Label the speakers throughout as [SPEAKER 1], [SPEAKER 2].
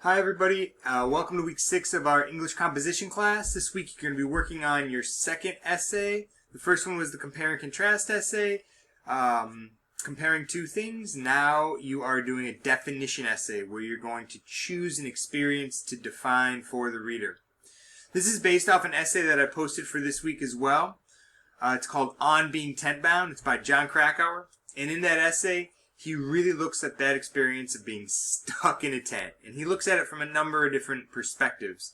[SPEAKER 1] Hi everybody, welcome to week 6 of our English composition class. This week you're going to be working on your second essay. The first one was the compare and contrast essay, comparing two things. Now you are doing a definition essay where you're going to choose an experience to define for the reader. This is based off an essay that I posted for this week as well. It's called On Being Tent Bound. It's by John Krakauer. And in that essay, he really looks at that experience of being stuck in a tent. And he looks at it from a number of different perspectives.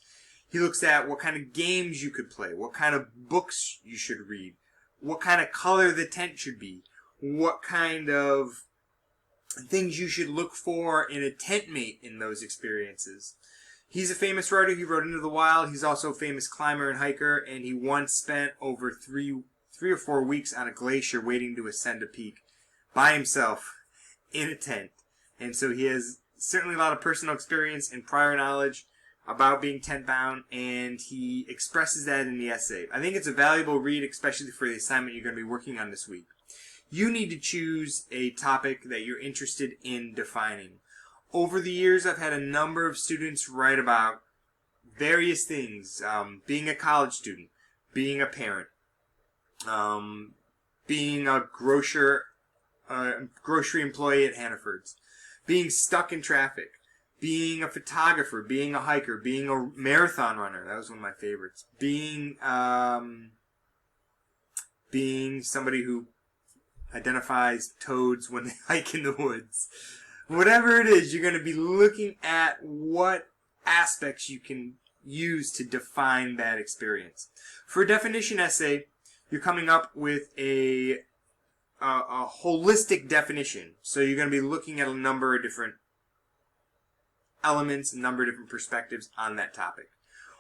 [SPEAKER 1] He looks at what kind of games you could play, what kind of books you should read, what kind of color the tent should be, what kind of things you should look for in a tent mate in those experiences. He's a famous writer. He wrote Into the Wild. He's also a famous climber and hiker, and he once spent over three or 4 weeks on a glacier waiting to ascend a peak by himself in a tent. And so he has certainly a lot of personal experience and prior knowledge about being tent bound, and he expresses that in the essay. I think it's a valuable read, especially for the assignment you're going to be working on this week. You need to choose a topic that you're interested in defining. Over the years, I've had a number of students write about various things, being a college student, being a parent, being a grocery employee at Hannaford's, being stuck in traffic, being a photographer, being a hiker, being a marathon runner. That was one of my favorites. Being somebody who identifies toads when they hike in the woods. Whatever it is, you're going to be looking at what aspects you can use to define that experience. For a definition essay, you're coming up with a holistic definition. So you're going to be looking at a number of different elements, a number of different perspectives on that topic.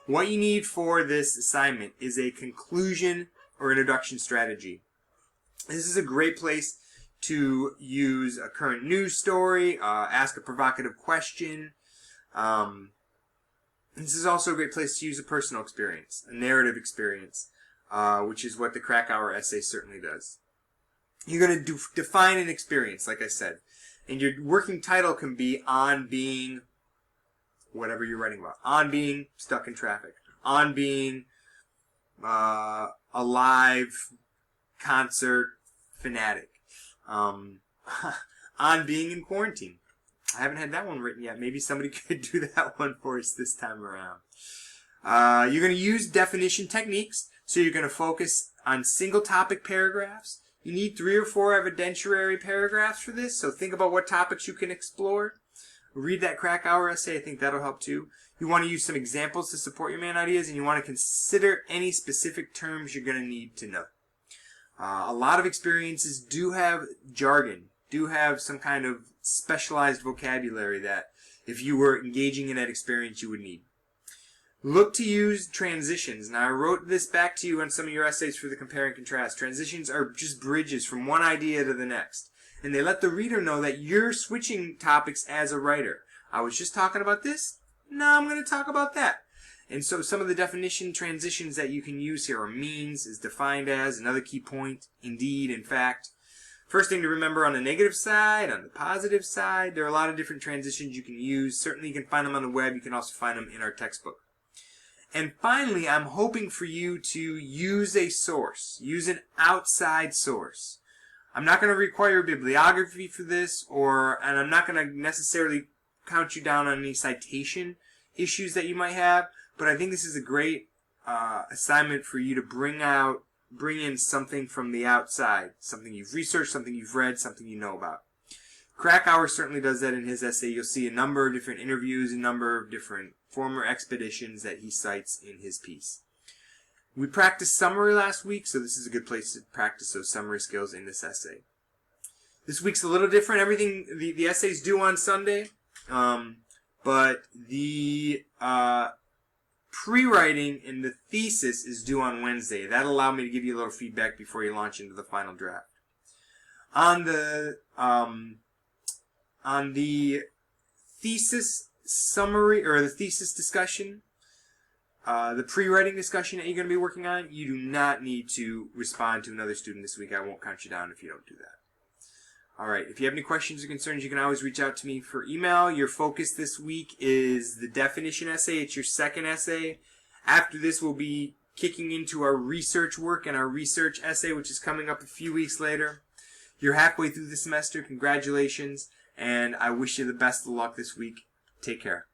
[SPEAKER 1] What you need for this assignment is a conclusion or introduction strategy. This is a great place to use a current news story, ask a provocative question. This is also a great place to use a personal experience, a narrative experience, which is what the Krakauer essay certainly does. You're going to define an experience, like I said. And your working title can be On Being whatever you're writing about. On being stuck in traffic. On being a live concert fanatic. On being in quarantine. I haven't had that one written yet. Maybe somebody could do that one for us this time around. You're going to use definition techniques. So you're going to focus on single topic paragraphs. You need 3 or 4 evidentiary paragraphs for this, so think about what topics you can explore. Read that Krakauer essay. I think that'll help too. You want to use some examples to support your main ideas, and you want to consider any specific terms you're going to need to know. A lot of experiences do have jargon, do have some kind of specialized vocabulary that if you were engaging in that experience you would need. Look to use transitions. Now, I wrote this back to you on some of your essays for the compare and contrast. Transitions are just bridges from one idea to the next. And they let the reader know that you're switching topics as a writer. I was just talking about this. Now I'm going to talk about that. And so some of the definition transitions that you can use here are means, is defined as, another key point, indeed, in fact. First thing to remember on the negative side, on the positive side, there are a lot of different transitions you can use. Certainly you can find them on the web. You can also find them in our textbook. And finally, I'm hoping for you to use a source. Use an outside source. I'm not going to require a bibliography for this, and I'm not going to necessarily count you down on any citation issues that you might have, but I think this is a great assignment for you to bring in something from the outside. Something you've researched, something you've read, something you know about. Krakauer certainly does that in his essay. You'll see a number of different interviews, a number of different former expeditions that he cites in his piece. We practiced summary last week, so this is a good place to practice those summary skills in this essay. This week's a little different. Everything, the essay's due on Sunday, but the pre-writing and the thesis is due on Wednesday. That'll allow me to give you a little feedback before you launch into the final draft. On the thesis summary, or the thesis discussion, the pre-writing discussion that you're going to be working on, you do not need to respond to another student this week. I won't count you down if you don't do that. All right. If you have any questions or concerns, you can always reach out to me for email. Your focus this week is the definition essay. It's your second essay. After this, we'll be kicking into our research work and our research essay, which is coming up a few weeks later. You're halfway through the semester. Congratulations. And I wish you the best of luck this week. Take care.